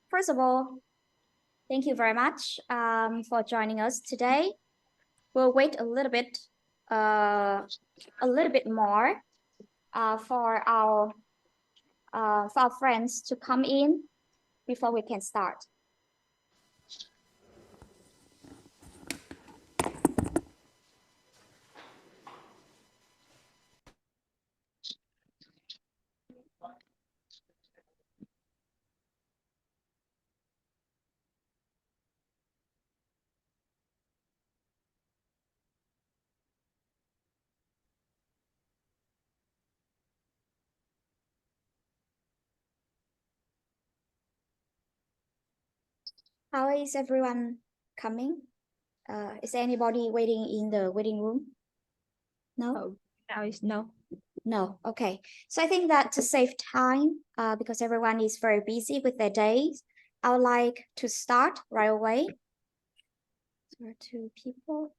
First of all, thank you very much for joining us today. We'll wait a little bit more for our friends to come in before we can start. How is everyone coming? Is there anybody waiting in the waiting room? No? Oh, now is no. No, okay. So I think that to save time, because everyone is very busy with their days, I would like to start right away. There are two people.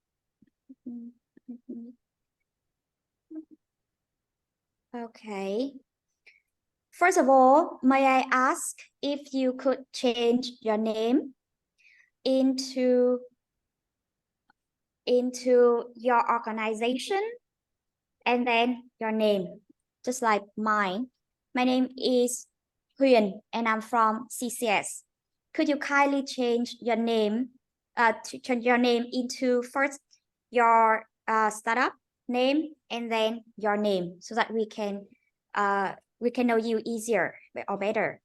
Okay. First of all, may I ask if you could change your name into your organization and then your name, just like mine. My name is Huyền and I'm from CCS. Could you kindly change your name to change your name into first your startup name and then your name so that we can know you easier or better.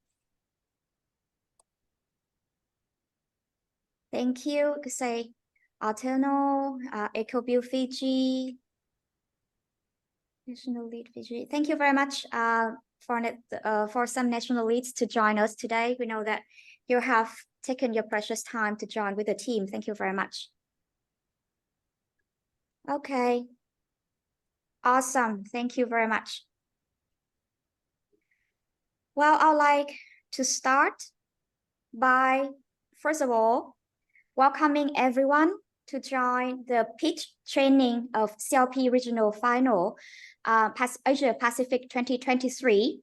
Thank you. Could say Alterno, EcoBuild Fiji, National Lead Fiji. Thank you very much for some national leads to join us today. We know that you have taken your precious time to join with the team. Thank you very much. Okay. Awesome. Thank you very much. Well, I'd like to start by, first of all, welcoming everyone to join the pitch training of CLP Regional Final Asia Pacific 2023.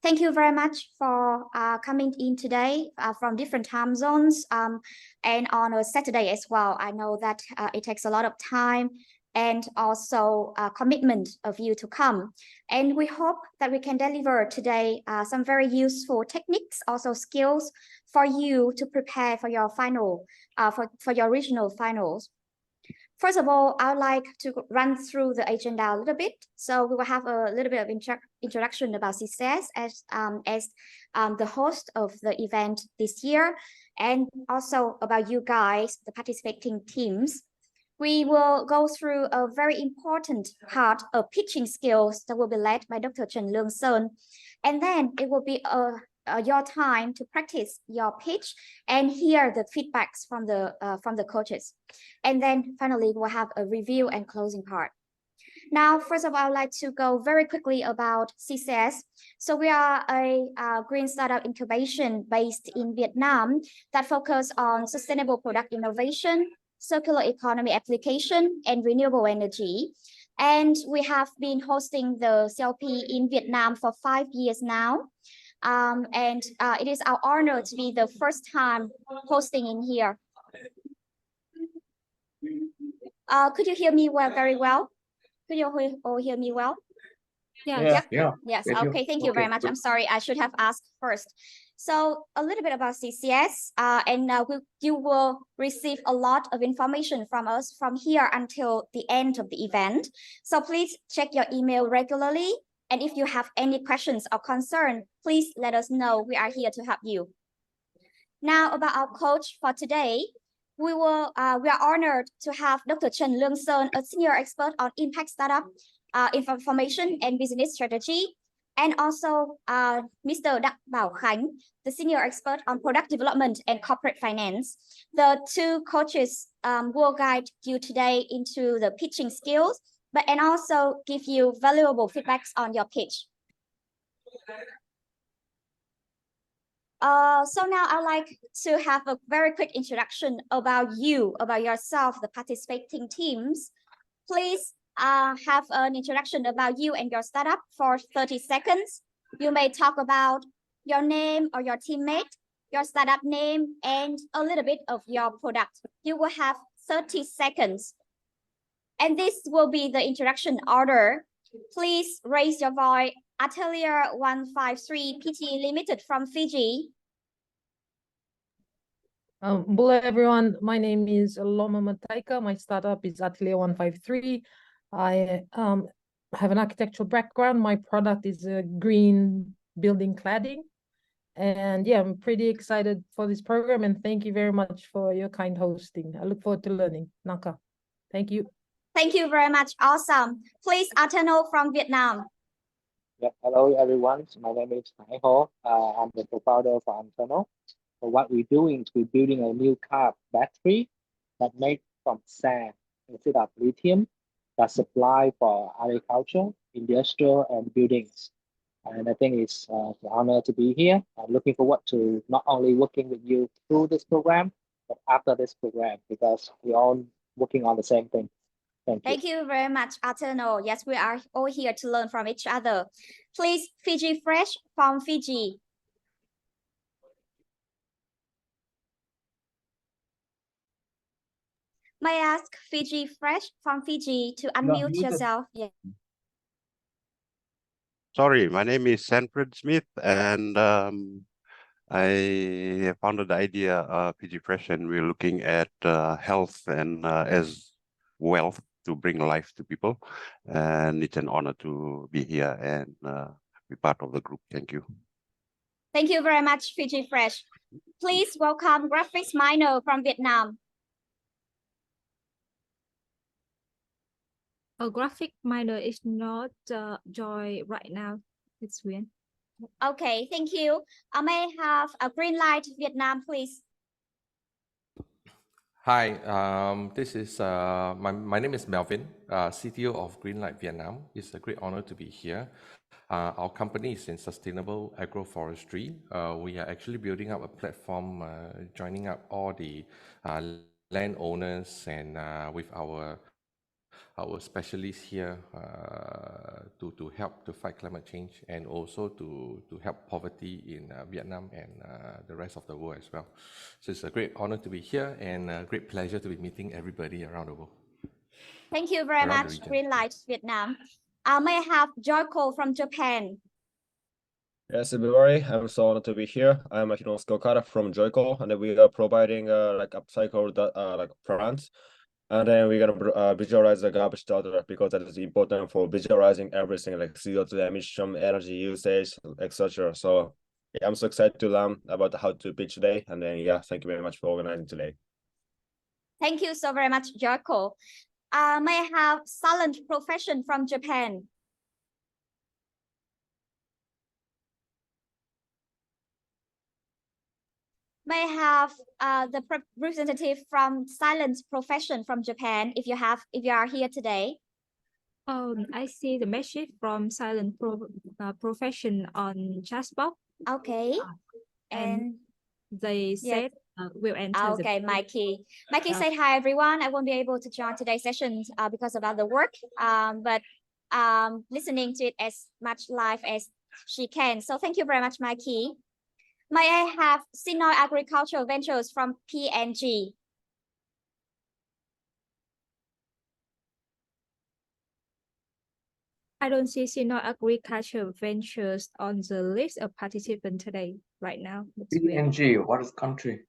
Thank you very much for coming in today from different time zones and on a Saturday as well. I know that it takes a lot of time and also commitment of you to come. And we hope that we can deliver today some very useful techniques, also skills for you to prepare for your final, for your regional finals. First of all, I would like to run through the agenda a little bit. So we will have a little bit of introduction about CCS as the host of the event this year, and also about you guys, the participating teams. We will go through a very important part of pitching skills that will be led by Dr. Trần Lương Sơn. And then it will be your time to practice your pitch and hear the feedbacks from the coaches. And then finally, we'll have a review and closing part. Now, first of all, I'd like to go very quickly about CCS. So we are a green startup incubation based in Vietnam that focus on sustainable product innovation, circular economy application, and renewable energy. And we have been hosting the CLP in Vietnam for 5 years now. It is our honor to be the first time hosting in here. Could you hear me very well? Could you all hear me well? Yeah. Yes. Okay. Thank you very much. I'm sorry. I should have asked first. So a little bit about CCS, you will receive a lot of information from us from here until the end of the event. So please check your email regularly. And if you have any questions or concern, please let us know. We are here to help you. Now about our coach for today. We are honored to have Dr. Trần Lương Sơn, a senior expert on impact startup, information and business strategy, and also Mr. Đặng Bảo Khánh, the senior expert on product development and corporate finance. The two coaches will guide you today into the pitching skills, and also give you valuable feedbacks on your pitch. So now I'd like to have a very quick introduction about you, about yourself, the participating teams. Please have an introduction about you and your startup for 30 seconds. You may talk about your name or your teammate, your startup name, and a little bit of your product. You will have 30 seconds. And this will be the introduction order. Please raise your voice. Atelier 153 PT Limited from Fiji. Hello everyone, my name is Loma Mataika. My startup is Atelier 153. I have an architectural background. My product is a green building cladding. And yeah, I'm pretty excited for this program and thank you very much for your kind hosting. I look forward to learning. Naka. Thank you. Thank you very much. Awesome. Please, Atano from Vietnam. Yeah, hello everyone. My name is Hai Ho. I'm the co-founder for Antonov. So what we're doing is we're building a new car battery that made from sand instead of lithium that supply for agriculture, industrial, and buildings. And I think it's an honor to be here. I'm looking forward to not only working with you through this program, but after this program, because we're all working on the same thing. Thank you. Thank you very much, Atano. Yes, we are all here to learn from each other. Please, Fiji Fresh from Fiji. May I ask Fiji Fresh from Fiji to unmute yourself? Yeah. Sorry, my name is Sanford Smith, and I founded the idea PG Fresh, and we're looking at health and as wealth to bring life to people. And it's an honor to be here and be part of the group. Thank you. Thank you very much, Fiji Fresh. Please welcome Graphics Minor from Vietnam. A graphic minor is not joy right now. It's weird. Okay, thank you. I may have a green light, Vietnam, please. Hi, this is my name is Melvin, CTO of Greenlight Vietnam. It's a great honor to be here. Our company is in sustainable agroforestry. We are actually building up a platform, joining up all the landowners and with our specialists here to help to fight climate change and also to help poverty in Vietnam and the rest of the world as well. So it's a great honor to be here and a great pleasure to be meeting everybody around the world. Thank you very much, Greenlight Vietnam. May I have Joyko from Japan? Yes, everybody, I'm so honored to be here. I'm Hironosuke Okada from Joico, and we are providing like upcycled like plants. And then we're gonna visualize the garbage data because that is important for visualizing everything like CO2 emission, energy usage, etc. So yeah, I'm so excited to learn about how to pitch today. And then yeah, thank you very much for organizing today. Thank you so very much, Joyko. May I have Silent Profession from Japan? May I have the representative from Silent Profession from Japan, if you are here today? I see the message from Silent Profession on chatbot. Okay. And they said we'll enter. Okay, Mikey. Mikey said hi everyone. I won't be able to join today's session because of other work. But listening to it as much live as she can. So thank you very much, Mikey. May I have Sinoi Agricultural Ventures from PNG? I don't see Sinoi Agricultural Ventures on the list of participants today, right now. PNG, what is country?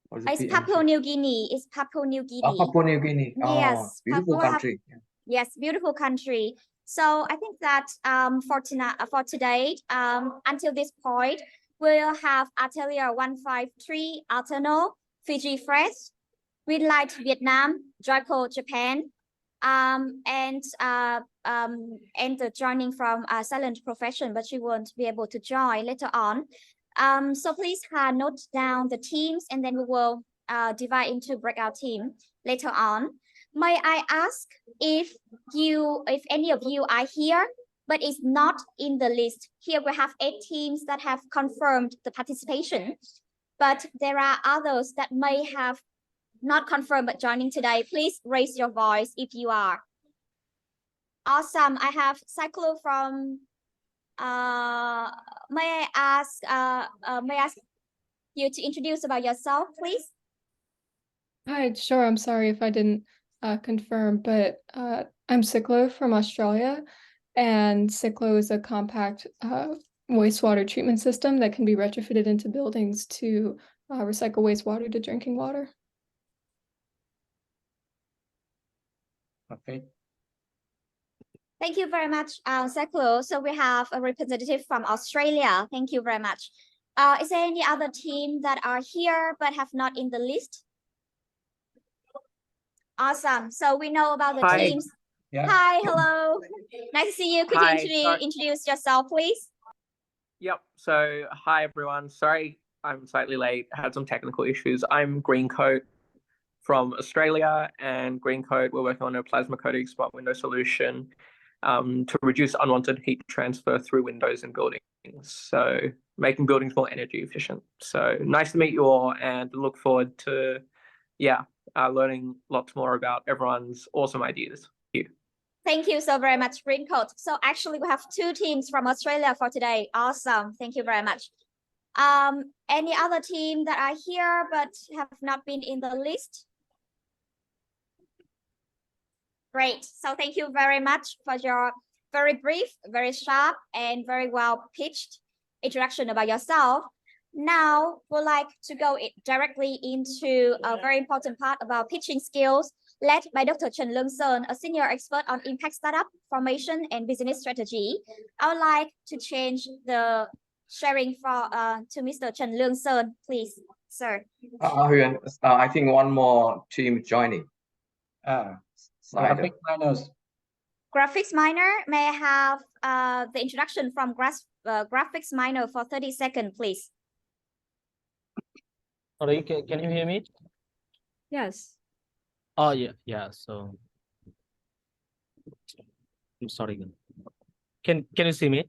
What is It's Papua New Guinea. It's Papua New Guinea. Oh, Papua New Guinea. Yes. Oh, beautiful country. Yes, beautiful country. So I think that for today, until this point, we'll have Atelier 153, Alterno, Fiji Fresh, Greenlight Vietnam, Joyco Japan, and the joining from Silent Profession, but she won't be able to join later on. So please note down the teams, and then we will divide into breakout team later on. May I ask if any of you are here, but it's not in the list. Here we have 8 teams that have confirmed the participation, but there are others that may have not confirmed but joining today. Please raise your voice if you are. Awesome. I have Cyclo from may I ask you to introduce about yourself, please. Hi, sure. I'm sorry if I didn't confirm, but I'm Ciclo from Australia, and Ciclo is a compact wastewater treatment system that can be retrofitted into buildings to recycle wastewater to drinking water. Okay. Thank you very much, Ciclo. So we have a representative from Australia. Thank you very much. Is there any other team that are here but have not in the list? Awesome. So we know about the Hi. teams. Yeah. Hi, hello. Nice to see you. Could Hi, you sorry. introduce yourself, please? Yep. So, hi everyone. Sorry, I'm slightly late. I had some technical issues. I'm Greencoat from Australia, and Greencoat, we're working on a plasma coating smart window solution to reduce unwanted heat transfer through windows in buildings. So, making buildings more energy efficient. So, nice to meet you all, and look forward to, learning lots more about everyone's awesome ideas. Thank you. Thank you so very much, Greencoat. So actually we have two teams from Australia for today. Awesome. Thank you very much. Any other team that are here but have not been in the list? Great. So thank you very much for your very brief, very sharp, and very well pitched introduction about yourself. Now we'd like to go directly into a very important part about pitching skills, led by Dr. Trần Lương Sơn, a senior expert on impact startup formation and business strategy. I would like to change the sharing for to Mr. Trần Lương Sơn, please, sir. Huyền, I think one more team joining. Graphic miners. Graphics minor, may I have the introduction from graphics minor for 30 seconds, please. Sorry, can you hear me? Yes. Oh yeah. So I'm sorry. Can you see me?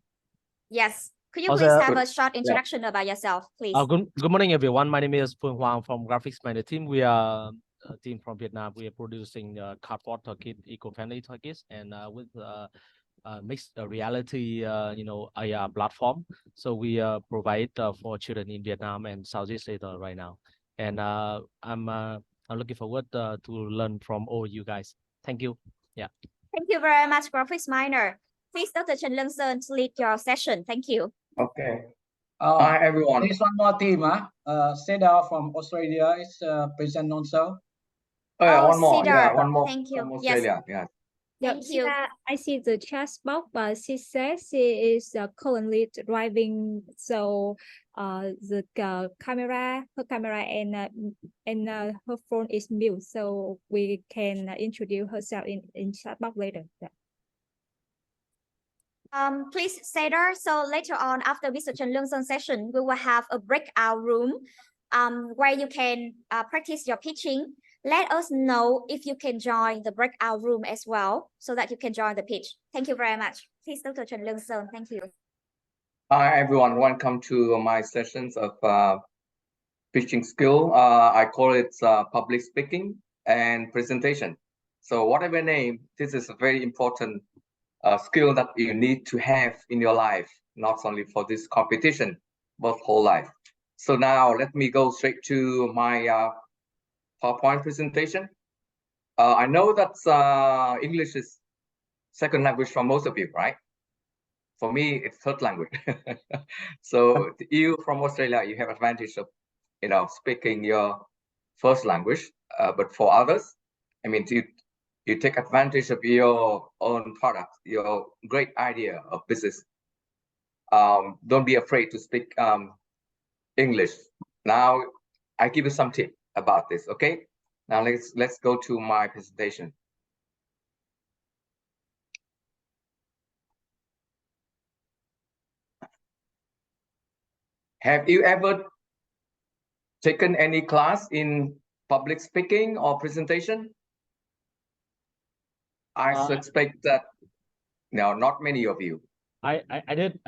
Yes. Could you Also, please have a short introduction about yourself, please? Good morning, everyone. My name is Phương Hoàng from Graphics Miner team. We are a team from Vietnam. We are producing cardboard toolkit, eco-friendly toolkits, and with mixed reality, AR platform. So we provide for children in Vietnam and Southeast Asia right now. And I'm looking forward to learn from all you guys. Thank you. Yeah. Thank you very much, Graphics Minor. Please, Dr. Trần Lương Sơn, to lead your session. Thank you. Okay. Hi, everyone. There's one more team, Cedar from Australia is present also. Oh, yeah, Oh, one more. Cedar. Yeah, one more Thank you. from Yes. Australia. Yeah. Thank you. I see the chat box, but she says she is currently driving, so her camera and her phone is mute, so we can introduce herself in chat box later. Yeah. Please, Cedar. So later on, after Mr. Trần Lương Sơn session, we will have a breakout room where you can practice your pitching. Let us know if you can join the breakout room as well, so that you can join the pitch. Thank you very much. Please, Dr. Trần Lương Sơn. Thank you. Hi, everyone. Welcome to my sessions of pitching skill. I call it public speaking and presentation. So whatever name, this is a very important skill that you need to have in your life, not only for this competition, but whole life. So now let me go straight to my PowerPoint presentation. I know that English is second language for most of you, right? For me, it's third language. So you from Australia, you have advantage of, speaking your first language. But for others, I mean, you take advantage of your own product, your great idea of business. Don't be afraid to speak English. Now, I give you some tip about this. Okay. Now let's go to my presentation. Have you ever taken any class in public speaking or presentation? I suspect that no, not many of you. I did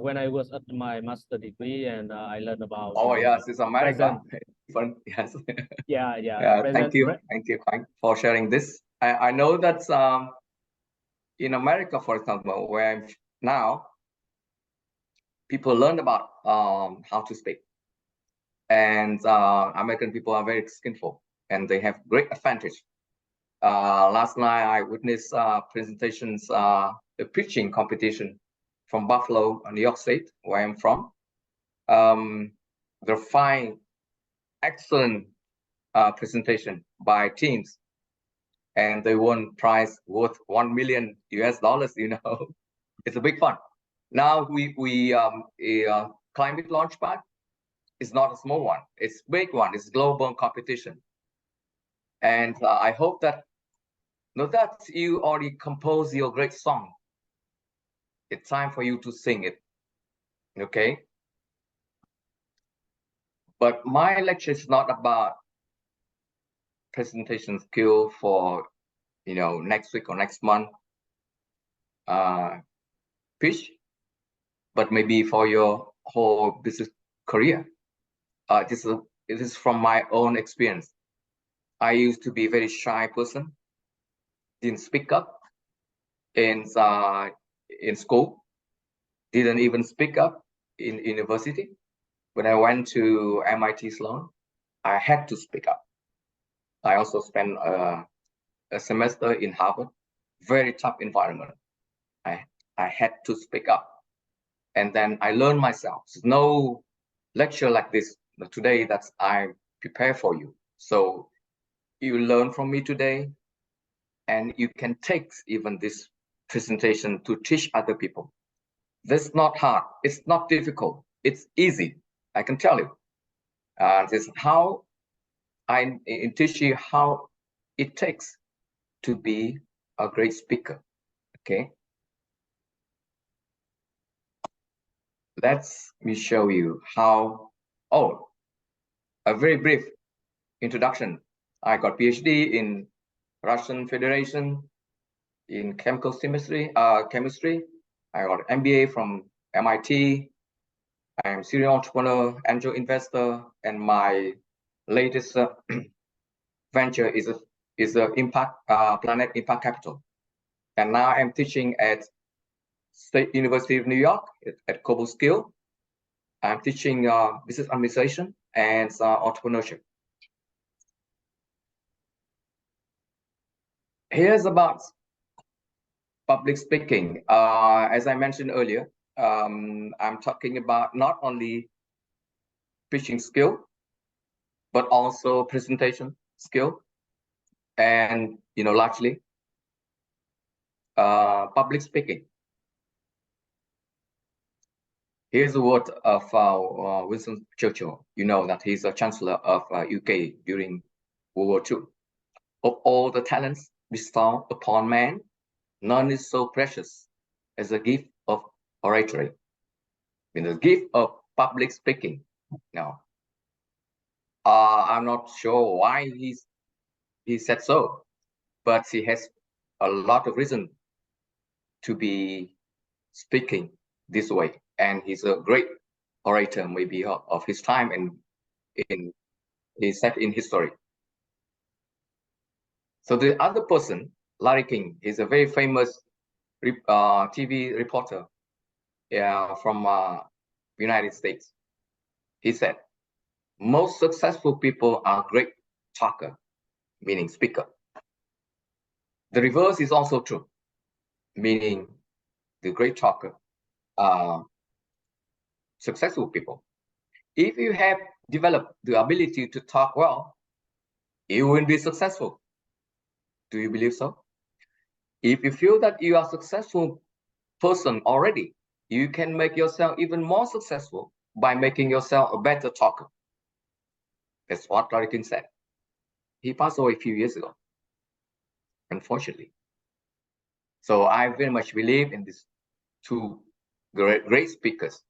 when I was at my master degree, and I learned about. Oh yes, it's America. Fun. Yes. Yeah. Thank you for sharing this. I know that in America, for example, where I'm now, people learn about how to speak. and American people are very skillful and they have great advantage. Last night I witnessed presentations, the pitching competition from Buffalo, New York State, where I'm from. They're fine, excellent presentation by teams, and they won prize worth $1 million US. You know, it's a big fun. Now a climate launchpad is not a small one; it's a big one. It's global competition, and I hope that now that you already composed your great song, it's time for you to sing it. Okay. But my lecture is not about presentation skill for, you know, next week or next month pitch, but maybe for your whole business career. This is from my own experience. I used to be a very shy person, didn't speak up in school, didn't even speak up in university. When I went to MIT Sloan, I had to speak up. I also spent a semester in Harvard, very tough environment. I had to speak up. And then I learned myself. There's no lecture like this today that I prepare for you. So you learn from me today, and you can take even this presentation to teach other people. That's not hard. It's not difficult. It's easy. I can tell you. This is how I teach you how it takes to be a great speaker. Okay. Let me show you how. Oh, a very brief introduction. I got PhD in Russian Federation in chemical chemistry. I got MBA from MIT. I am serial entrepreneur, angel investor, and my latest venture is a impact planet impact capital. And now I'm teaching at State University of New York at Global Skill. I'm teaching business administration and entrepreneurship. Here's about public speaking. As I mentioned earlier, I'm talking about not only pitching skill, but also presentation skill, and largely public speaking. Here's a word of Winston Churchill. You know that he's a chancellor of UK during World War II. Of all the talents bestowed upon man, none is so precious as the gift of oratory. The gift of public speaking. Now, I'm not sure why he said so, but he has a lot of reason to be speaking this way, and he's a great orator, maybe of his time, and he's set in history. So the other person, Larry King, is a very famous TV reporter from United States. He said, most successful people are great talker, meaning speaker. The reverse is also true, meaning the great talker are successful people. If you have developed the ability to talk well, you will be successful. Do you believe so? If you feel that you are a successful person already, you can make yourself even more successful by making yourself a better talker. That's what Larry King said. He passed away a few years ago, unfortunately. So I very much believe in these two great speakers.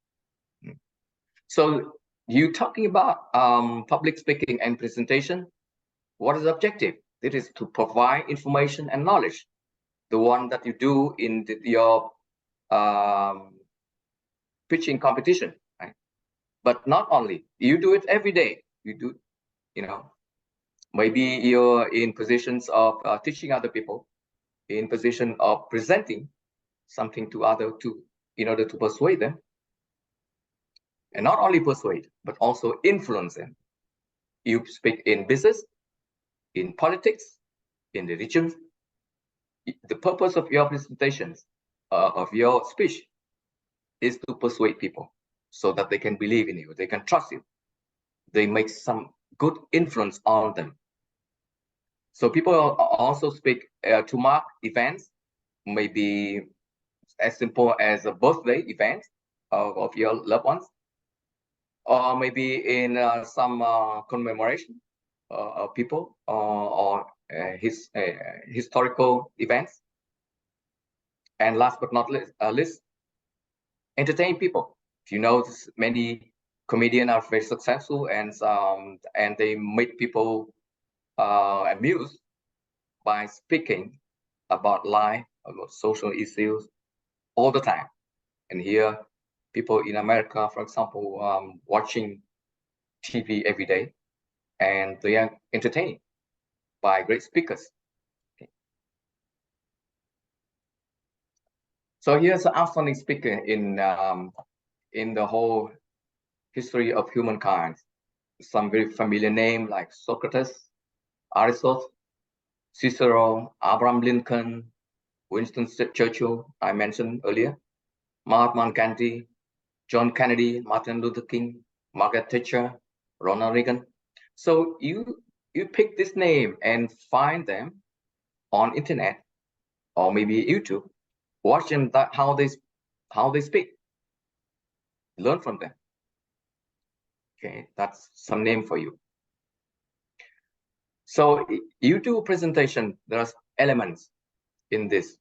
So you talking about public speaking and presentation. What is the objective? It is to provide information and knowledge, the one that you do in your pitching competition, right? But not only, you do it every day. You do, maybe you're in positions of teaching other people, in position of presenting something to in order to persuade them. And not only persuade, but also influence them. You speak in business, in politics, in religion. The purpose of your presentations, of your speech, is to persuade people so that they can believe in you, they can trust you. They make some good influence on them. So people also speak to mark events, maybe as simple as a birthday event of your loved ones, or maybe in some commemoration of people or historical events. And last but not least, entertain people. You know, many comedians are very successful, and they make people amused by speaking about life, about social issues all the time. And here, people in America, for example, watching TV every day, and they are entertained by great speakers. Okay. So here's an outstanding speaker in the whole history of humankind. Some very familiar names like Socrates, Aristotle, Cicero, Abraham Lincoln, Winston Churchill, I mentioned earlier, Mahatma Gandhi, John Kennedy, Martin Luther King, Margaret Thatcher, Ronald Reagan. So you pick this name and find them on internet or maybe YouTube, watch them how they speak, learn from them. Okay, that's some name for you. So you do a presentation, there are elements in this.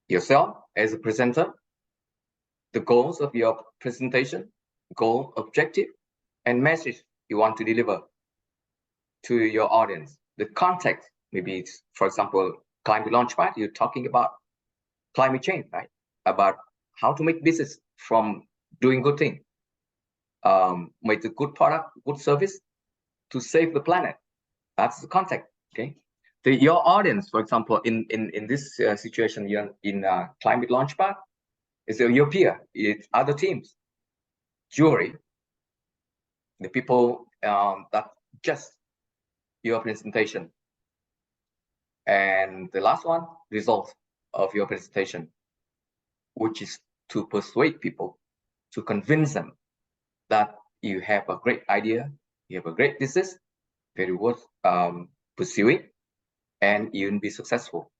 Yourself as a presenter, the goals of your presentation, goal, objective, and message you want to deliver to your audience. The context, maybe it's, for example, Climate Launchpad, you're talking about climate change, right? About how to make business from doing good thing, make a good product, good service to save the planet. That's the context, okay? Your audience, for example, in this situation, you're in Climate Launchpad, is your peer, it's other teams, jury, the people that just your presentation. And the last one, result of your presentation, which is to persuade people, to convince them that you have a great idea, you have a great business, very worth pursuing, and you'll be successful.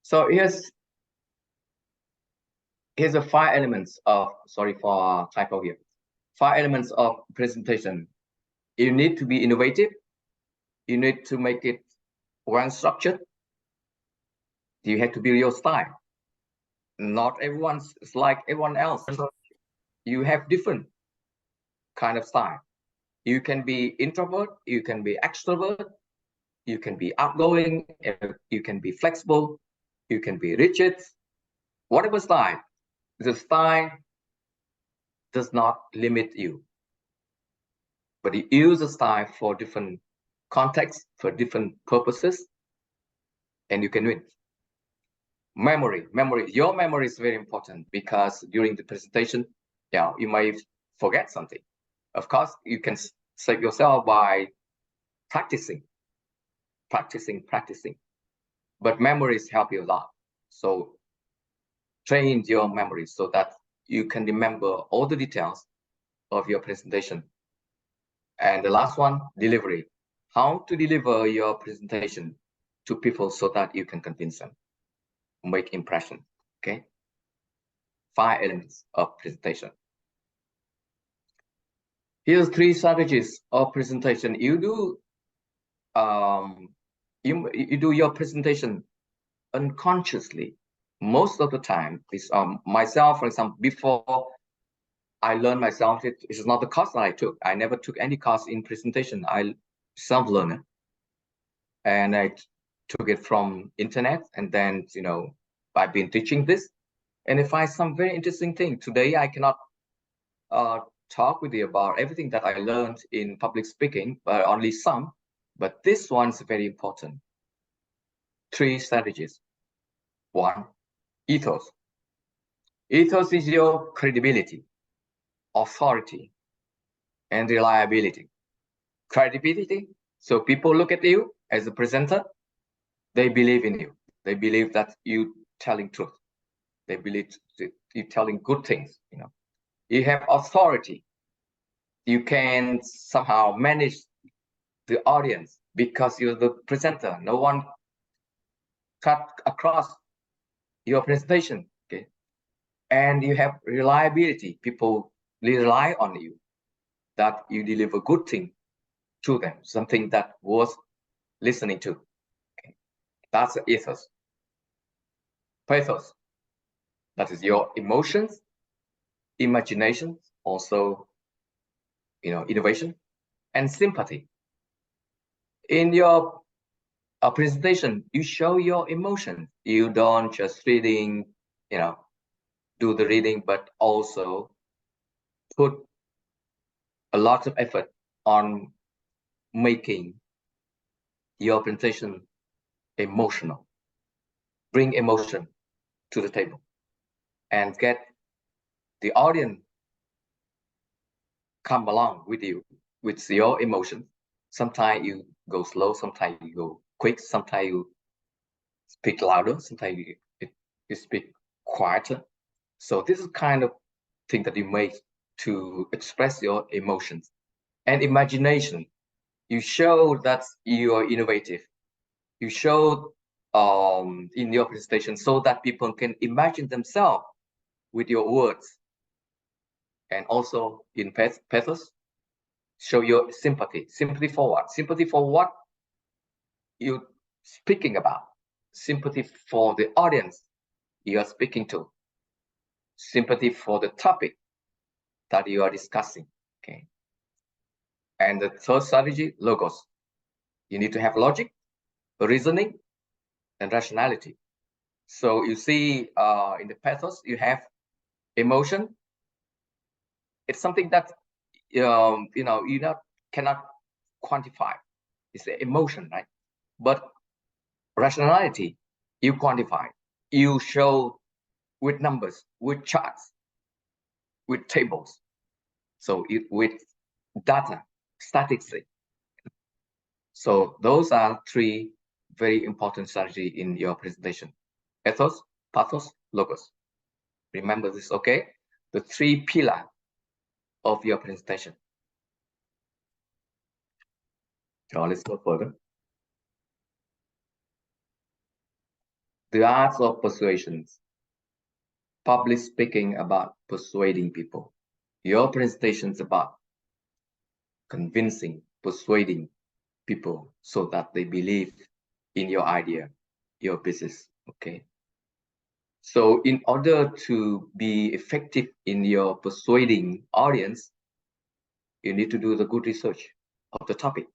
So here's the 5 elements of, sorry for typo here, 5 elements of presentation. You need to be innovative. You need to make it well structured. You have to build your style. Not everyone's like everyone else. You have different kind of style. You can be introvert, you can be extrovert, you can be outgoing, you can be flexible, you can be rigid. Whatever style, the style does not limit you. But you use the style for different contexts, for different purposes, and you can win. Memory, your memory is very important, because during the presentation, yeah, you might forget something. Of course, you can save yourself by practicing. But memories help you a lot. So train your memory so that you can remember all the details of your presentation. And the last one, delivery. How to deliver your presentation to people so that you can convince them, make impression. Okay, 5 elements of presentation. Here's 3 strategies of presentation. You do you do your presentation unconsciously most of the time. Is myself, for example, before I learned myself, it is not the course that I took. I never took any course in presentation. I self-learned, and I took it from internet, and then, you know, I've been teaching this, and I find some very interesting thing. Today I cannot talk with you about everything that I learned in public speaking, but only some. But this one's very important. 3 strategies. 1, Ethos. Ethos is your credibility, authority, and reliability. Credibility, so people look at you as a presenter, they believe in you. They believe that you telling truth. They believe that you telling good things, you know. You have authority. You can somehow manage the audience because you're the presenter. No one cut across your presentation, okay? And you have reliability. People rely on you, that you deliver good thing to them, something that worth listening to. Okay? That's the ethos. Pathos, that is your emotions, imagination, also, you know, innovation, and sympathy. In your presentation, you show your emotion. You don't just reading, you know, do the reading, but also put a lot of effort on making your presentation emotional. Bring emotion to the table and get the audience come along with you, with your emotions. Sometimes you go slow, sometimes you go quick, sometimes you speak louder, sometimes you speak quieter. So this is kind of thing that you make to express your emotions. And imagination, you show that you are innovative. You show in your presentation so that people can imagine themselves with your words. And also in pathos, show your sympathy. Sympathy for what? Sympathy for what you're speaking about. Sympathy for the audience you are speaking to. Sympathy for the topic that you are discussing. Okay. And the third strategy, logos. You need to have logic, reasoning, and rationality. So you see in the pathos, you have emotion. It's something that you know, cannot quantify. It's the emotion, right? But rationality, you quantify. You show with numbers, with charts, with tables. So with data, statistics. So those are three very important strategy in your presentation. Ethos, pathos, logos. Remember this, okay? The three pillars of your presentation. So let's go further. The arts of persuasion. Public speaking about persuading people. Your presentation is about convincing, persuading people so that they believe in your idea, your business, okay? So in order to be effective in your persuading audience, you need to do the good research of the topic.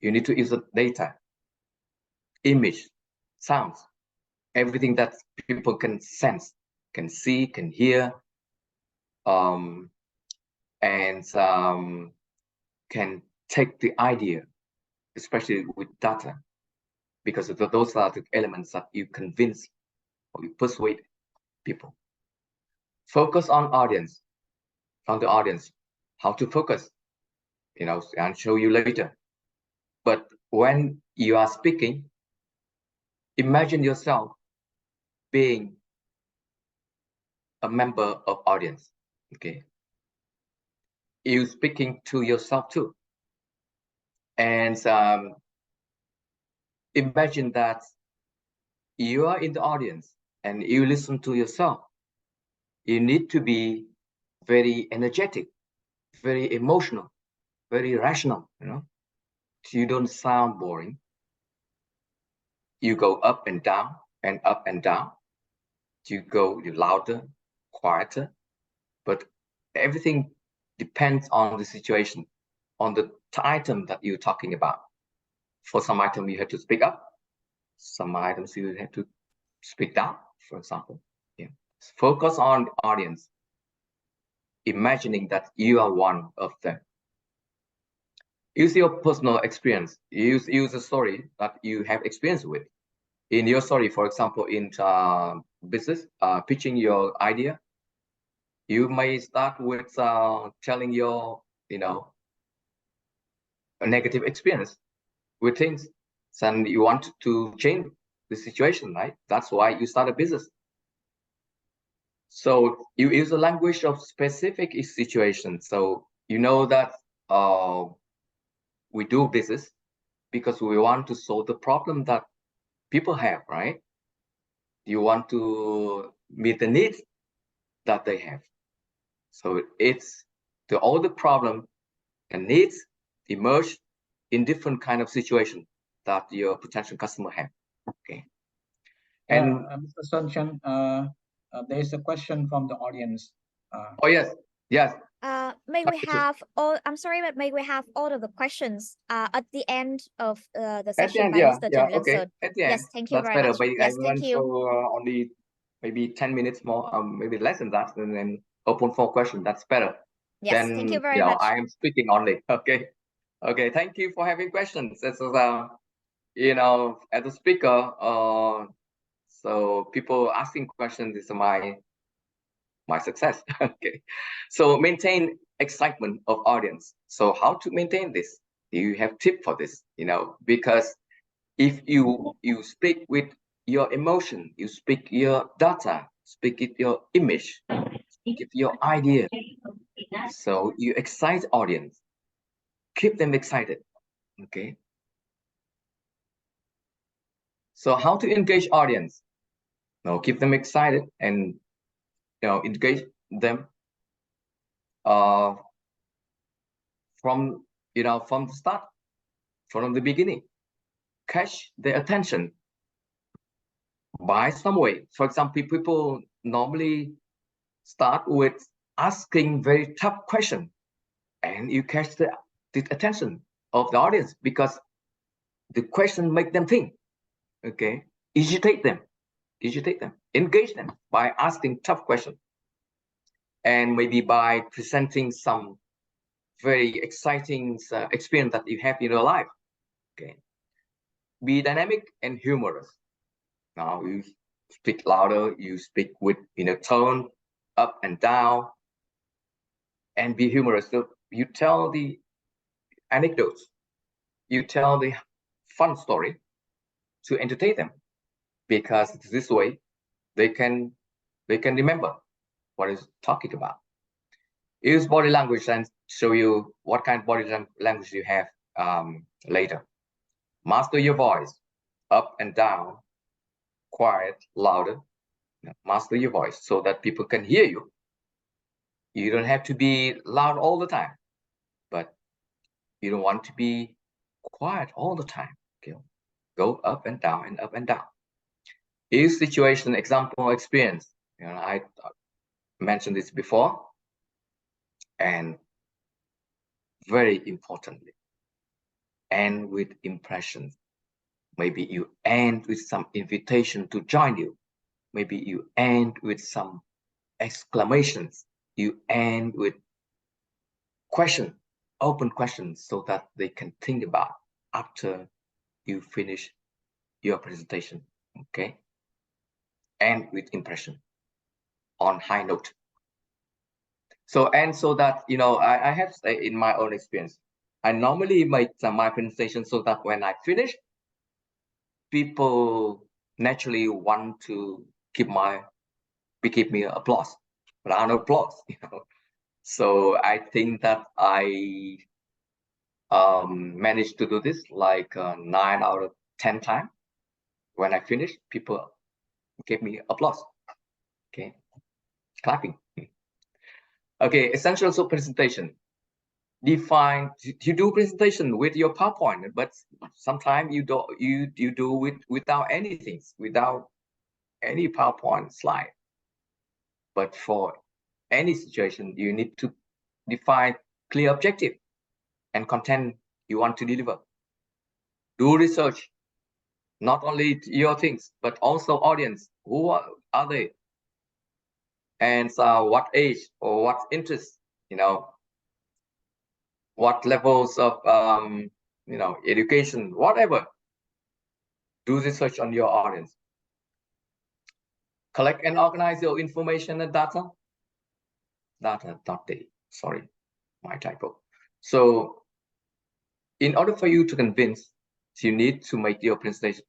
You need to use the data, image, sounds, everything that people can sense, can see, can hear, and can take the idea, especially with data, because those are the elements that you convince or you persuade people. Focus on audience, on the audience, how to focus, you know, I'll show you later. But when you are speaking, imagine yourself being a member of audience, okay? You speaking to yourself too. And imagine that you are in the audience and you listen to yourself. You need to be very energetic, very emotional, very rational, you know? So you don't sound boring. You go up and down and up and down. You go louder, quieter, but everything depends on the situation, on the item that you're talking about. For some item, you have to speak up. Some items you have to speak down, for example. Yeah. Focus on the audience, imagining that you are one of them. Use your personal experience. Use a story that you have experience with. in your story, for example, in business, pitching your idea, you may start with telling your, a negative experience with things, and you want to change the situation, right? That's why you start a business. So you use the language of specific situation. So you know that we do business because we want to solve the problem that people have, right? You want to meet the needs that they have. So it's all the problem and needs emerge in different kind of situation that your potential customer have. Okay. And Mr. Sunshine, there is a question from the audience. Oh yes, yes. May we have all? I'm sorry, but may we have all of the questions at the end of the session by yeah, Mr. yeah, Chen okay. Lin. At the end, Yes, thank you that's very better. much. But Yes, I thank want you. to only maybe 10 minutes more, maybe less than that, and then open for question. That's better. Yes, then, thank you very much. I am speaking only. Okay, okay. Thank you for having questions. This is as a speaker, so people asking questions is my success. Okay, so maintain excitement of audience. So how to maintain this? Do you have tip for this? Because if you speak with your emotion, you speak your data, speak with your image, speak your idea, so you excite audience, keep them excited. Okay, so how to engage audience? Keep them excited and engage them from from the start, from the beginning. Catch their attention by some way. For example, people normally start with asking very tough questions, and you catch the attention of the audience because the question make them think. Okay, agitate them, engage them by asking tough questions, and maybe by presenting some very exciting experience that you have in your life. Okay, be dynamic and humorous. Now you speak louder, you speak with tone up and down, and be humorous. So you tell the anecdotes, you tell the fun story to entertain them, because this way they can remember what is talking about. Use body language and show you what kind of body language you have later. Master your voice, up and down, quiet, louder. Master your voice so that people can hear you. You don't have to be loud all the time, but you don't want to be quiet all the time. Okay? Go up and down and up and down. Use situation, example, experience. I mentioned this before, and very importantly, end with impressions. Maybe you end with some invitation to join you. Maybe you end with some exclamations. You end with question, open questions, so that they can think about after you finish your presentation. Okay, end with impression on high note. So that I have in my own experience, I normally make my presentation so that when I finish, people naturally want to give me applause, round of applause. So I think that I managed to do this like 9 out of 10 times. When I finish, people gave me applause. Okay, clapping. Okay, essentials of presentation. Define. You do presentation with your PowerPoint, but sometimes you do it without anything, without any PowerPoint slide. But for any situation, you need to define clear objective and content you want to deliver. Do research, not only your things, but also audience. Who are they? And what age or what interest, what levels of education, whatever. Do research on your audience. Collect and organize your information and data. Data.d. Sorry, my typo. So in order for you to convince, you need to make your presentation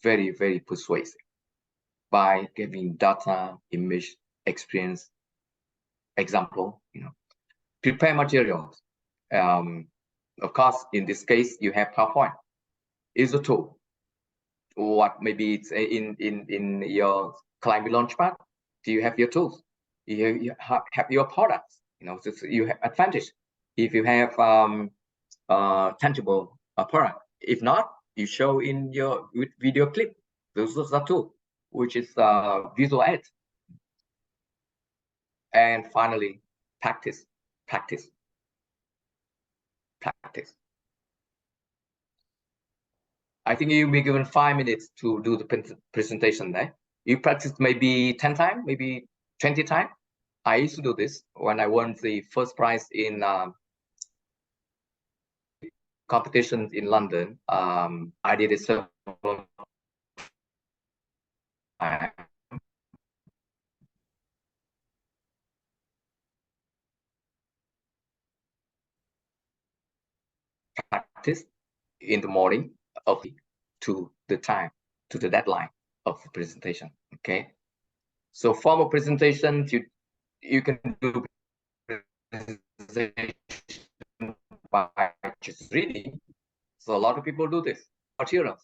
very, very persuasive by giving data, image, experience, example, prepare materials. Of course, in this case, you have PowerPoint. Is a tool. What maybe it's in your Climate Launchpad. Do you have your tools? You have your products. So you have advantage if you have tangible product. If not, you show in your video clip. Those are the tool, which is visual aid. And finally, practice. I think you'll be given 5 minutes to do the presentation there. You practice maybe 10 times, maybe 20 times. I used to do this when I won the first prize in competitions in London. I did it several times. Practice in the morning to the time, to the deadline of the presentation. Okay. So formal presentations, you can do presentation by just reading. So a lot of people do this materials,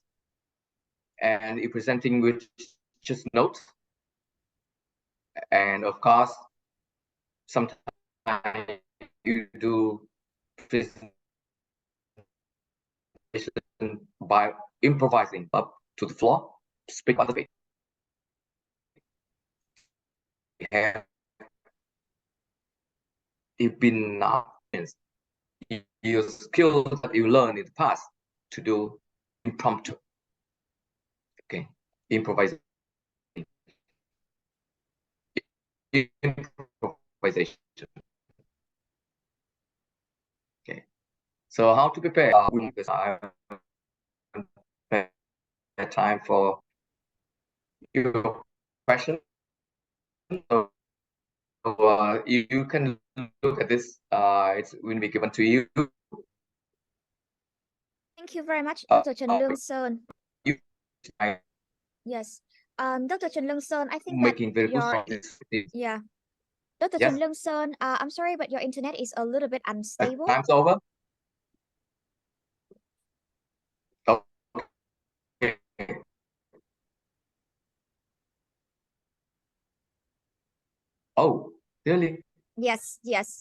and you're presenting with just notes. And of course, sometimes you do presentation by improvising up to the floor, speak on the page. You've been your skills that you learned in the past to do impromptu. Okay, improvisation. Okay, so how to prepare? Because I have time for your question. So you can look at this. It's will be given to you. Thank you very much, Dr. Trần Lương Sơn. Yes. Dr. Trần Lương Sơn, I think making very your good yeah. Dr. Yes. Trần Lương Sơn, I'm sorry, but your internet is a little bit unstable. Time's over. Okay. Oh, really? Yes.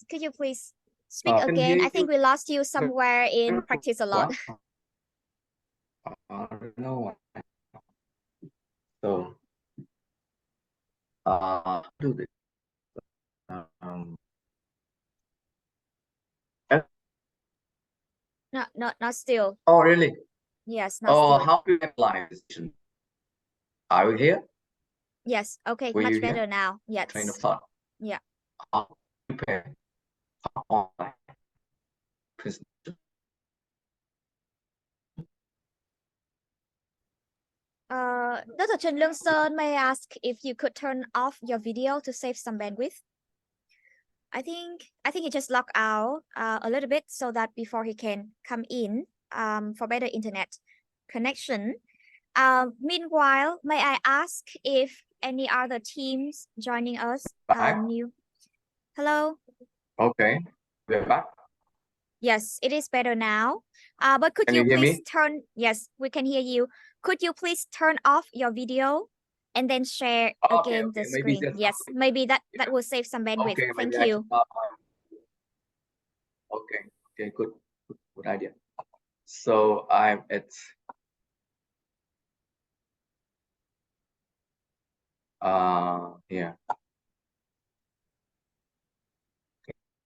Could you please speak Can again? hear I think you we lost you somewhere in practice a lot. I don't know. So, do this. Not still. Oh, really? Yes, not still. How do you apply this? Are you here? Yes. Okay. Were Much you better here? now. Yes. Train of thought. Yeah. How to prepare online presentation? Dr. Trần Lương Sơn, may I ask if you could turn off your video to save some bandwidth? I think he just logged out a little bit so that before he can come in for better internet connection. Meanwhile, may I ask if any other teams joining us new? Hello. Okay, we're back. Yes, it is better now. But could Can you you hear please me? turn? Yes, we can hear you. Could you please turn off your video and then share Okay, again the maybe screen? just Yes, maybe that will save some bandwidth. okay, Thank maybe you. Okay, good idea. So I'm at here.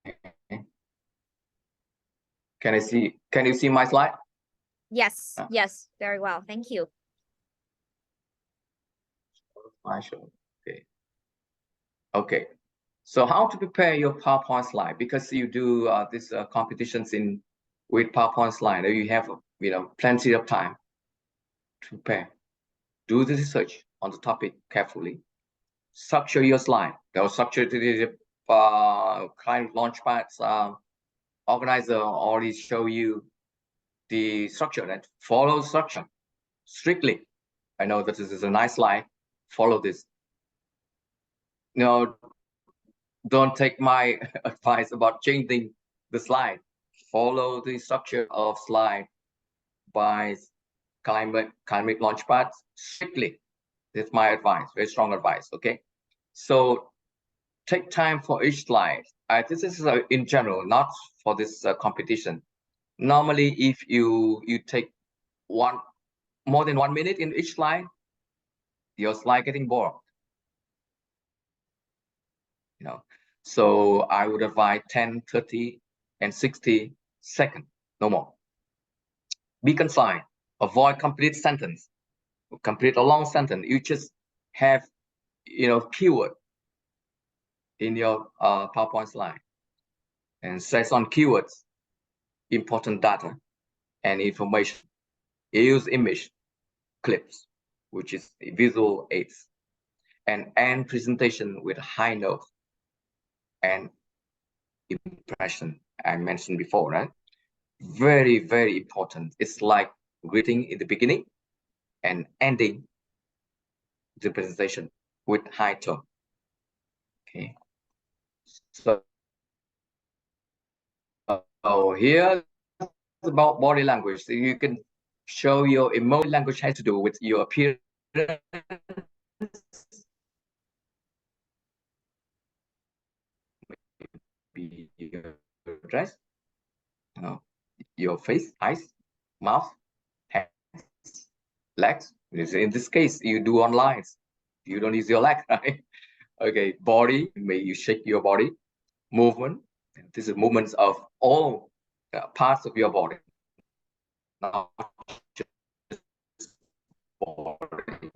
Okay. Can you see my slide? Yes, yes, very well. Thank you. Okay. So how to prepare your PowerPoint slide? Because you do this competitions with PowerPoint slide, you have plenty of time prepare. Do the research on the topic carefully. Structure your slide. The structure to the kind of launchpads organizer already show you the structure and follow structure strictly. I know that this is a nice slide. Follow this. No, don't take my advice about changing the slide. Follow the structure of slide by climate launchpad strictly. That's my advice, very strong advice. Okay, so take time for each slide. This is in general, not for this competition. Normally, if you take more than 1 minute in each slide, your slide getting bored. You know, so I would advise 10, 30, and 60 seconds, no more. Be concise. Avoid complete sentence. Complete a long sentence. You just have, keyword in your PowerPoint slide, and stress on keywords, important data and information. Use image clips, which is visual aids, and end presentation with high note and impression I mentioned before, right? Very, very important. It's like greeting in the beginning and ending the presentation with high tone. Okay. So here about body language. So you can show your emotion. Language has to do with your appearance, your dress, your face, eyes, mouth, hands, legs. In this case, you do online. You don't use your leg, right? Okay, body. Maybe you shake your body. Movement. This is movements of all parts of your body. Not just body.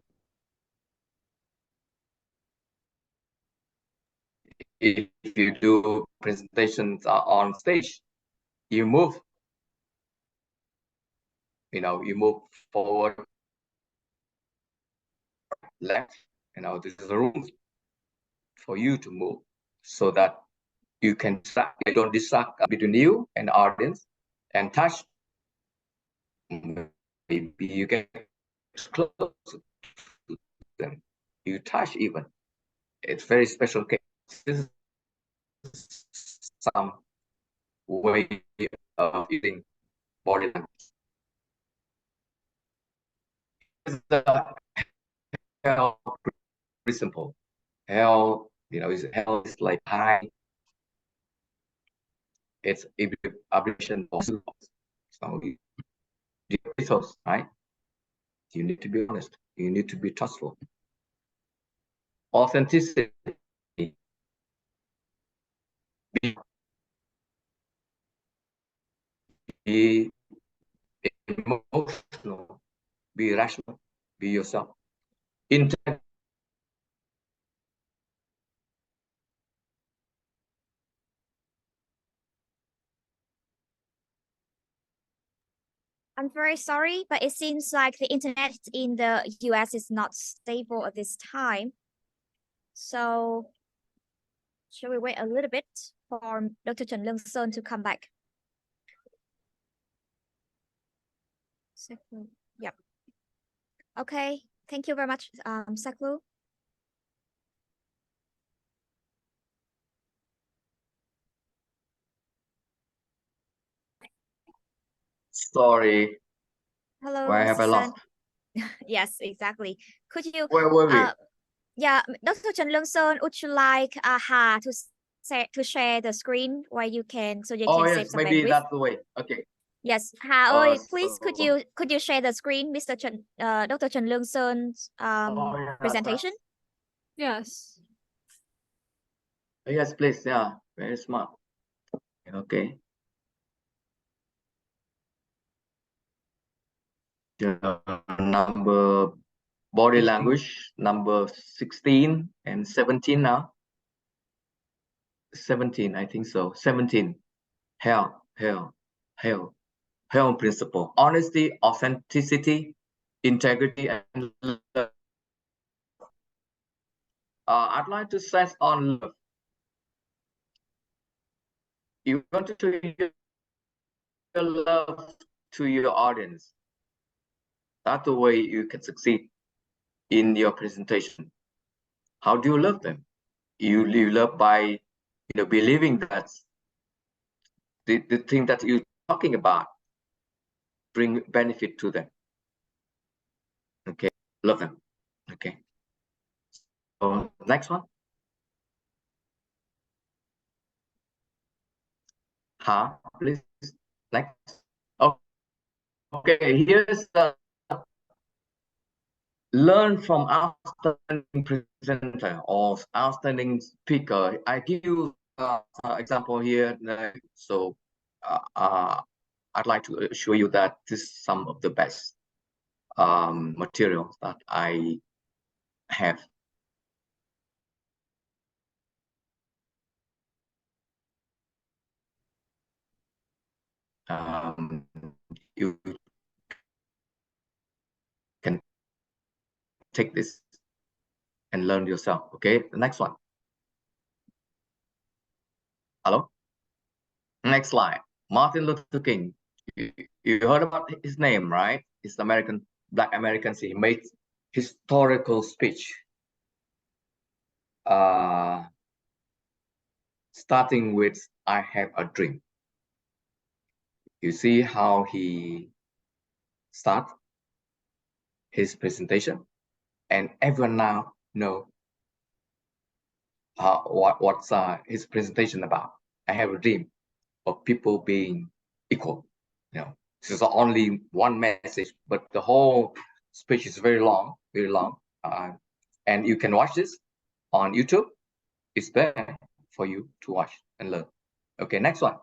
If you do presentations on stage, you move. You move forward, left. This is a room for you to move so that you can don't distract between you and the audience, and touch. Maybe you get close to them. You touch even. It's very special case. This is some way of using body language. Hell, pretty simple. Hell, is like high. It's abbreviation of so the ethos, right? You need to be honest. You need to be trustful. Authenticity. Be emotional. Be rational. Be yourself. Intent. I'm very sorry, but it seems like the internet in the US is not stable at this time. So, shall we wait a little bit for Dr. Trần Lương Sơn to come back? Yep. Okay, thank you very much, Saklu. Sorry. Hello, Where have I Mr. lost? Yes, exactly. Could you? Where were we? Yeah, Dr. Trần Lương Sơn, would you like Hà to share the screen where you can Oh, can yes, save some maybe bandwidth? that's the way. Okay. Yes, Hà ơi, please So- could you share the screen, Dr. Trần Lương Sơn yeah. presentation? Yes. Yes, please. Yeah, very smart. Okay. Number body language, number 16 and 17 now. 17, I think so. 17. Hell principle. Honesty, authenticity, integrity, and love. I'd like to stress on love. You want to show your love to your audience. That's the way you can succeed in your presentation. How do you love them? You love by believing that the thing that you're talking about bring benefit to them. Okay, love them. Okay. So next one. Please. Next. Okay, here's the learn from outstanding presenter or outstanding speaker. I give you example here. So I'd like to show you that this is some of the best materials that I have. You can take this and learn yourself. Okay, the next one. Hello. Next slide. Martin Luther King. You heard about his name, right? He's the Black American. He made historical speech. Starting with "I have a dream." You see how he start his presentation, and everyone now know what's his presentation about. I have a dream of people being equal. This is only one message, but the whole speech is very long, and you can watch this on YouTube. It's there for you to watch and learn. Okay, next one.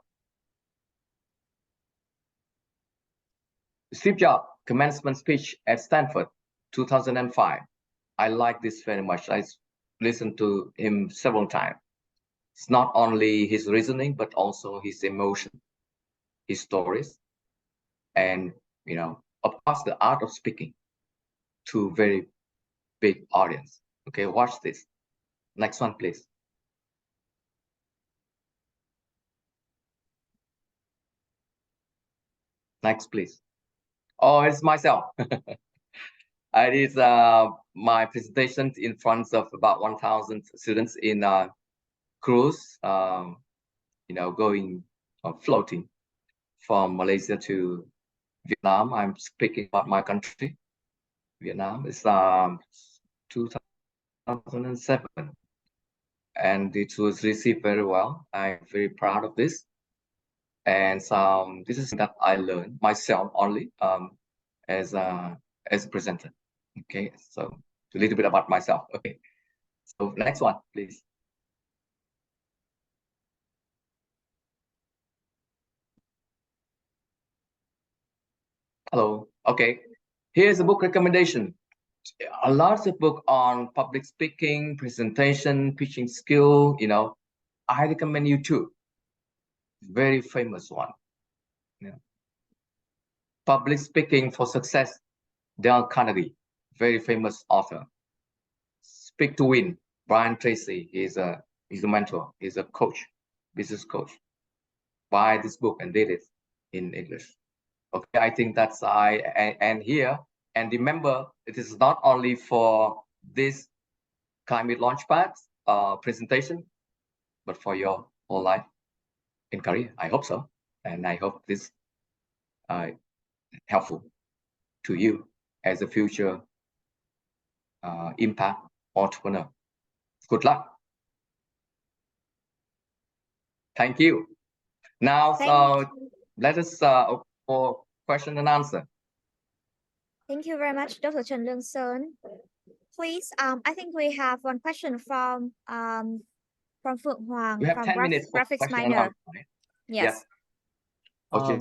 Steve Jobs commencement speech at Stanford, 2005. I like this very much. I listened to him several times. It's not only his reasoning, but also his emotion, his stories, and of course the art of speaking to very big audience. Okay, watch this. Next one, please. Next, please. Oh, it's myself. I did my presentation in front of about 1,000 students in a cruise, going floating from Malaysia to Vietnam. I'm speaking about my country. Vietnam is 2007, and it was received very well. I'm very proud of this. And this is that I learned myself only as a presenter. Okay, so a little bit about myself. Okay, so next one, please. Hello. Okay, here's a book recommendation. A lot of book on public speaking, presentation, pitching skill. I recommend you too. Very famous one. Public Speaking for Success, Dale Carnegie, very famous author. Speak to Win, Brian Tracy. He's a mentor. He's a coach, business coach. Buy this book and read it in English. Okay, I think that's and here. And remember, it is not only for this climate launchpad presentation, but for your whole life in career. I hope so, and I hope this helpful to you as a future impact entrepreneur. Good luck. Thank you. Now, let us for question and answer. Thank you very much, Dr. Trần Lương Sơn. Please, I think we have one question from Phượng Hoàng You have from 10 minutes for graphics question and minor. answer, right? Yes. Okay.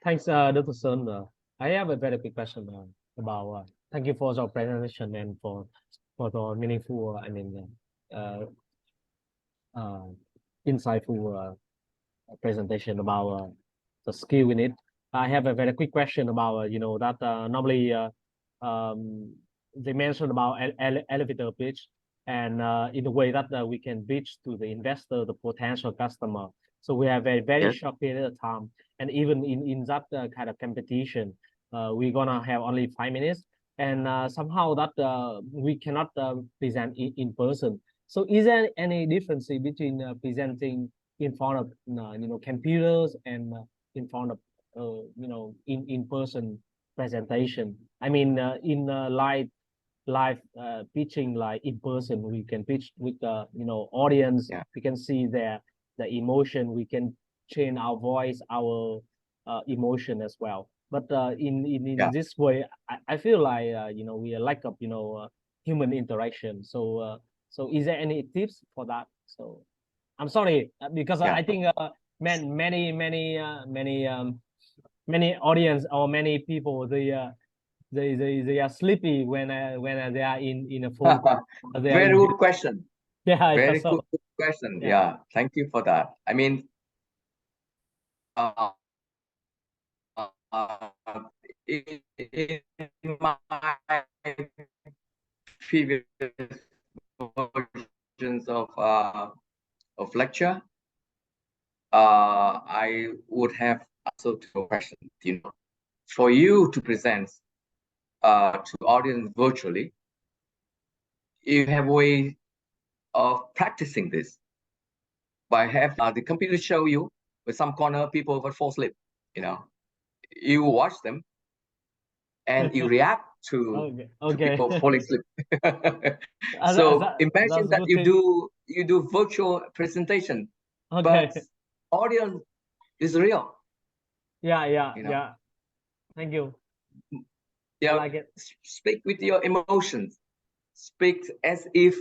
Thanks, Dr. Sun. I have a very quick question about. Thank you for your presentation and for the meaningful, insightful presentation about the skill we need. I have a very quick question about that normally they mentioned about elevator pitch, and in a way that we can pitch to the investor, the potential customer. So we have a very short period of time, and even in that kind of competition, we're gonna have only 5 minutes, and somehow that we cannot present in person. So is there any difference between presenting in front of computers and in front of in person presentation? I mean, in live pitching, like in person, we can pitch with the audience. We can see the emotion. We can change our voice, our emotion as well. But in this way, I feel like we are lack of human interaction. So is there any tips for that? So I'm sorry because I think many audience or many people they are sleepy when they are in a phone call. Very good question. Yeah, very so, good question. Yeah, thank you for that. I mean, in my previous versions of lecture, I would have also two questions. For you to present to audience virtually, you have a way of practicing this by having the computer show you with some corner people will fall asleep. You watch them and you react to people falling asleep. So imagine that you do virtual presentation, but audience is real. Yeah. Thank you. Yeah, I like it. Speak with your emotions. Speak as if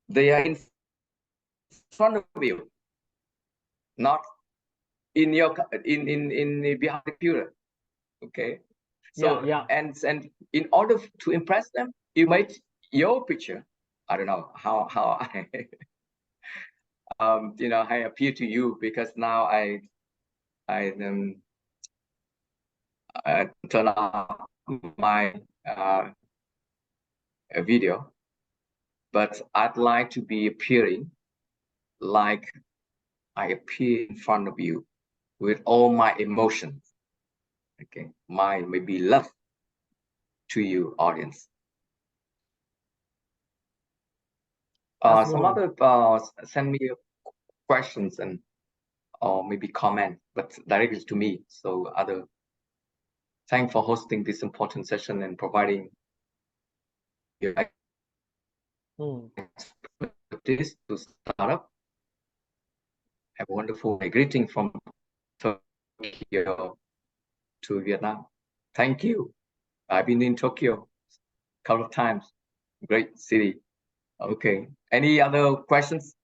they are in front of you, not in your in behind the computer. Okay. So and in order to impress them, you made your picture. I don't know how I I appeal to you because now I turn on my video, but I'd like to be appearing like I appear in front of you with all my emotions. Okay, my maybe love to you, audience. Some other send me questions and or maybe comment, but directly to me. So other, thanks for hosting this important session and providing your expertise to start up. Have a wonderful day. Greeting from Tokyo to Vietnam. Thank you. I've been in Tokyo a couple of times. Great city. Okay. Any other questions?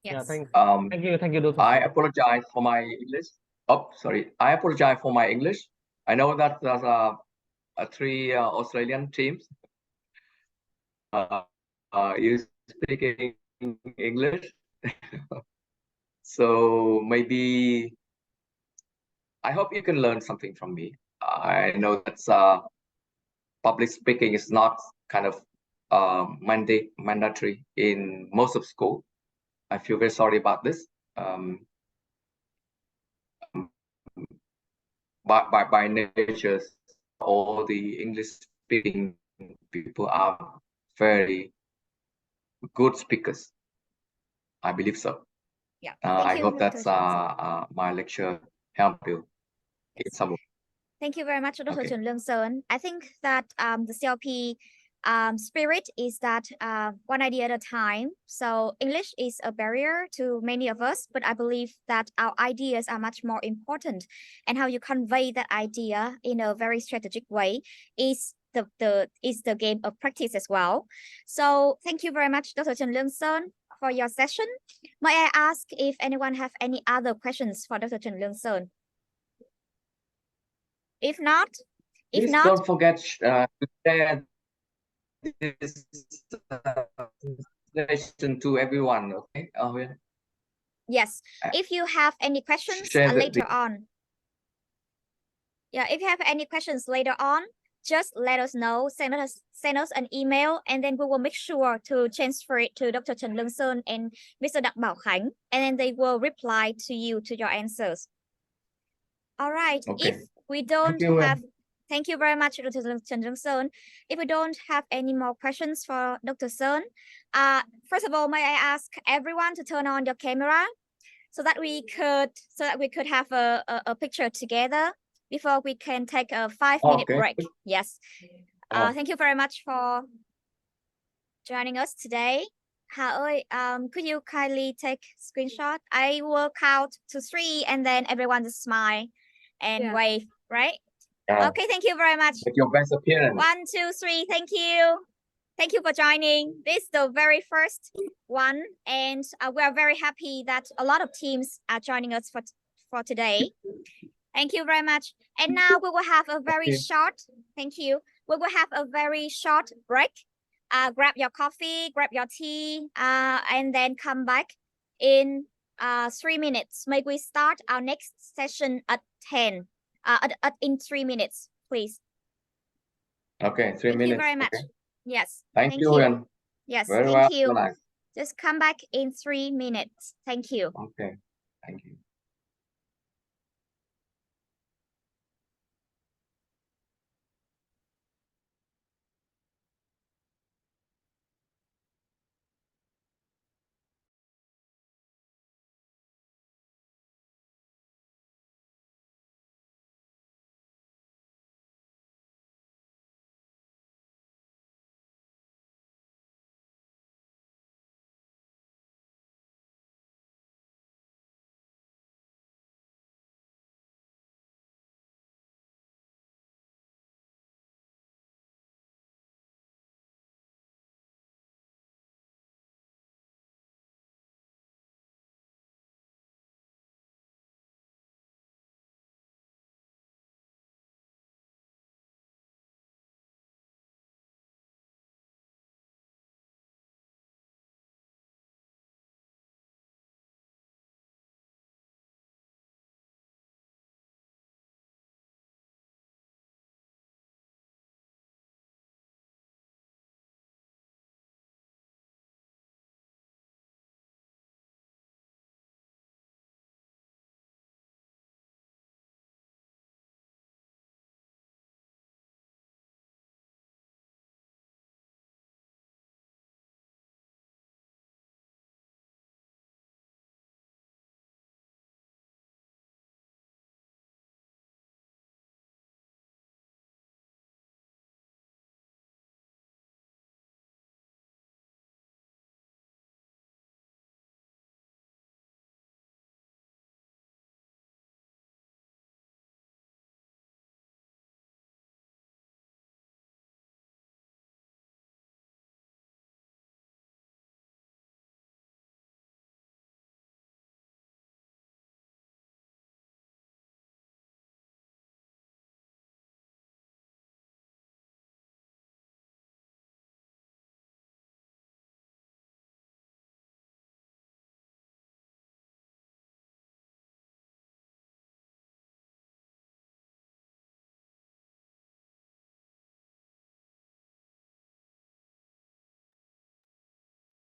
Yes. Thank you, Dr. I apologize for my English. Oh, sorry. I apologize for my English. I know that there's three Australian teams. You speak English, so maybe I hope you can learn something from me. I know that's public speaking is not kind of mandatory in most of school. I feel very sorry about this. By nature, all the English speaking people are very good speakers. I believe so. Yeah. I hope that's my lecture helped you in some way. Thank you very much, Dr. Chun Leung Sơn. I think that the CLP spirit is that one idea at a time. So English is a barrier to many of us, but I believe that our ideas are much more important, and how you convey that idea in a very strategic way is the game of practice as well. So thank you very much, Dr. Chun Leung Sơn, for your session. May I ask if anyone have any other questions for Dr. Chun Leung Sơn? If not, don't forget to share this session to everyone. Okay. Yes. If you have any questions later on. Yeah, if you have any questions later on, just let us know, send us an email, and then we will make sure to transfer it to Dr. Trần Lương Sơn and Mr. Đặng Bảo Khánh, and then they will reply to you to your answers. All right. Okay. If we don't have, thank you very much, Dr. Trần Lương Sơn. If we don't have any more questions for Dr. Sơn, first of all, may I ask everyone to turn on your camera so that we could have a picture together before we can take a 5-minute break. Yes. Thank you very much for joining us today. Hà ơi, could you kindly take screenshot? I will count to 3 and then everyone just smile and wave, right? Okay, thank you very much. With your best appearance. 1, 2, 3, thank you. Thank you for joining. This is the very first one, and we are very happy that a lot of teams are joining us for today. Thank you very much. And now we will have a very short, thank you. We will have a very short break. Grab your coffee, grab your tea, and then come back in 3 minutes. May we start our next session at 10, in 3 minutes, please. Okay, 3 minutes. Thank you very much. Okay. Yes. Thank you. And yes, very thank well. you. Just come back in 3 minutes. Thank you. Okay, thank you.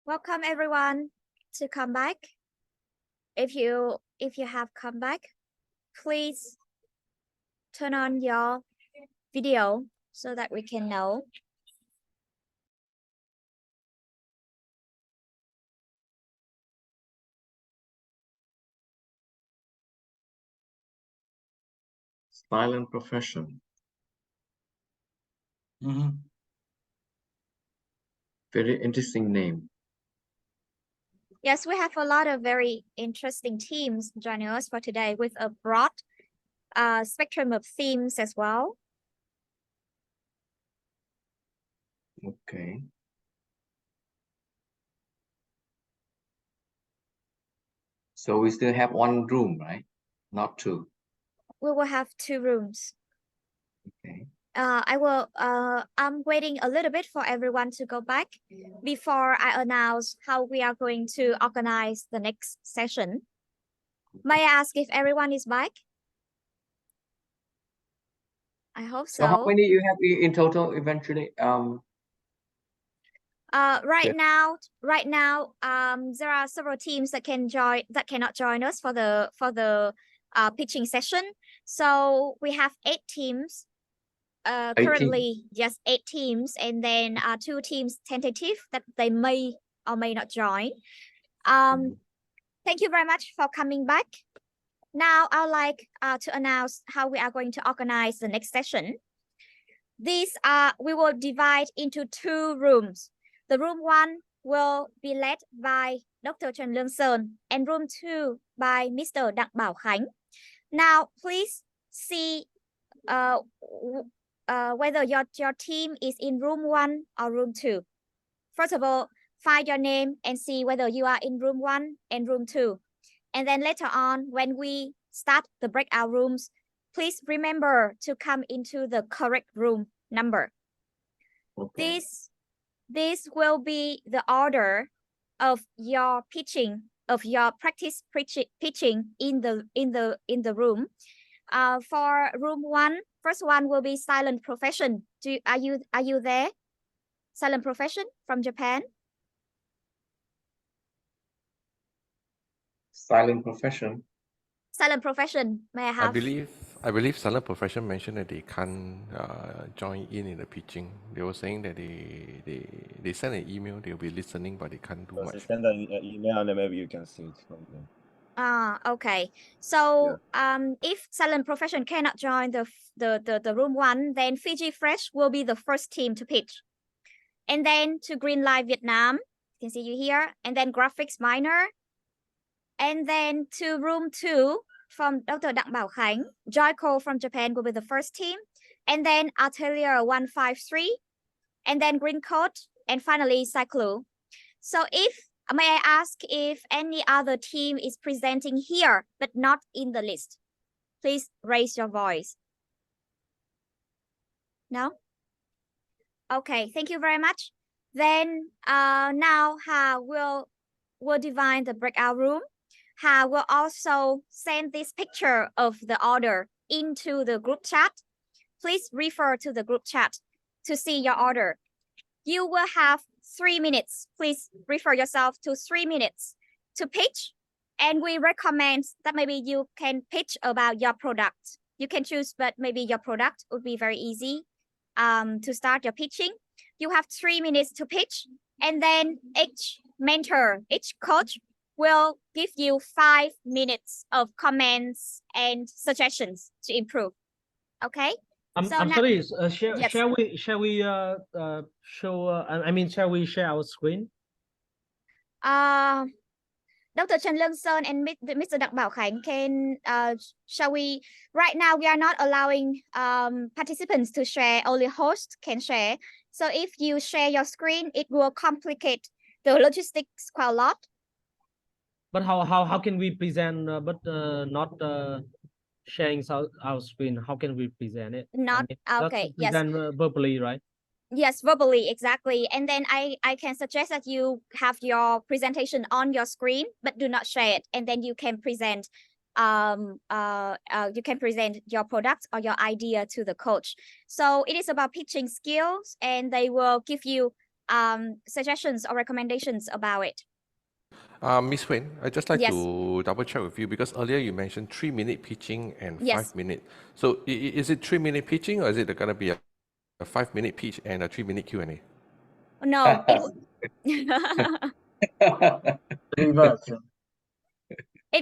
Welcome everyone to come back. If you have come back, please turn on your video so that we can know. Silent profession. Very interesting name. Yes, we have a lot of very interesting teams joining us for today with a broad spectrum of themes as well. Okay. So we still have 1 room, right? Not 2. We will have 2 rooms. Okay. I'm waiting a little bit for everyone to go back before I announce how we are going to organize the next session. May I ask if everyone is back? I hope So how so. many you have in total eventually? Right Yeah. now, there are several teams that cannot join us for the pitching session. So we have 8 teams. 8 teams. Currently, just 8 teams, and then 2 teams tentative that they may or may not join. Thank you very much for coming back. Now I'd like to announce how we are going to organize the next session. We will divide into 2 rooms. The room 1 will be led by Dr. Trần Lương Sơn and room 2 by Mr. Đặng Bảo Khánh. Now, please see whether your team is in room 1 or room 2. First of all, find your name and see whether you are in room 1 and room 2. And then later on, when we start the breakout rooms, please remember to come into the correct room number. Okay. This will be the order of your pitching, of your practice pitching in the room. For room 1, first one will be silent profession. Are you there? Silent profession from Japan. Silent profession. Silent profession. May I have? I believe silent profession mentioned that they can't join in the pitching. They were saying that they send an email. They'll be listening, but they can't do So much. send an email and then maybe you can see it from there. Okay. So if silent profession cannot join the room 1, then Fiji Fresh will be the first team to pitch. And then to Green Live Vietnam, you can see you here, and then Graphics Minor. And then to room 2 from Dr. Đặng Bảo Khánh, Joyco from Japan will be the first team. And then Atelier 153, and then Green Coat, and finally Cyclo. So may I ask if any other team is presenting here, but not in the list? Please raise your voice. No? Okay, thank you very much. Then now we'll divide the breakout room. Will also send this picture of the order into the group chat. Please refer to the group chat to see your order. You will have 3 minutes. Please refer yourself to 3 minutes to pitch. And we recommend that maybe you can pitch about your product. You can choose, but maybe your product would be very easy to start your pitching. You have 3 minutes to pitch. And then each mentor, each coach will give you 5 minutes of comments and suggestions to improve. Okay? I'm sorry. Yes. Shall we show? Shall we share our screen? Dr. Trần Lương Sơn and Mr. Đặng Bảo Khánh shall we? Right now, we are not allowing participants to share. Only hosts can share. So if you share your screen, it will complicate the logistics quite a lot. But how can we present? Not sharing our screen. How can we present it? Not okay. Yes. Present verbally, right? Yes, verbally, exactly. And then I can suggest that you have your presentation on your screen, but do not share it. And then you can present your product or your idea to the coach. So it is about pitching skills, and they will give you suggestions or recommendations about it. Miss Wen, I'd just like to double check with you because earlier you mentioned 3-minute pitching and 5 minutes. So is it 3-minute pitching or is it going to be a 5-minute pitch and a 3-minute Q&A? No. Reverse.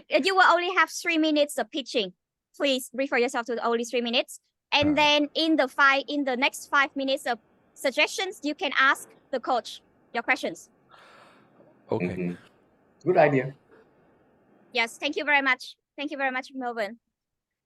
You will only have 3 minutes of pitching. Please refer yourself to only 3 minutes. And then in the next 5 minutes of suggestions, you can ask the coach your questions. Okay. Good idea. Yes, thank you very much. Thank you very much, Melvin.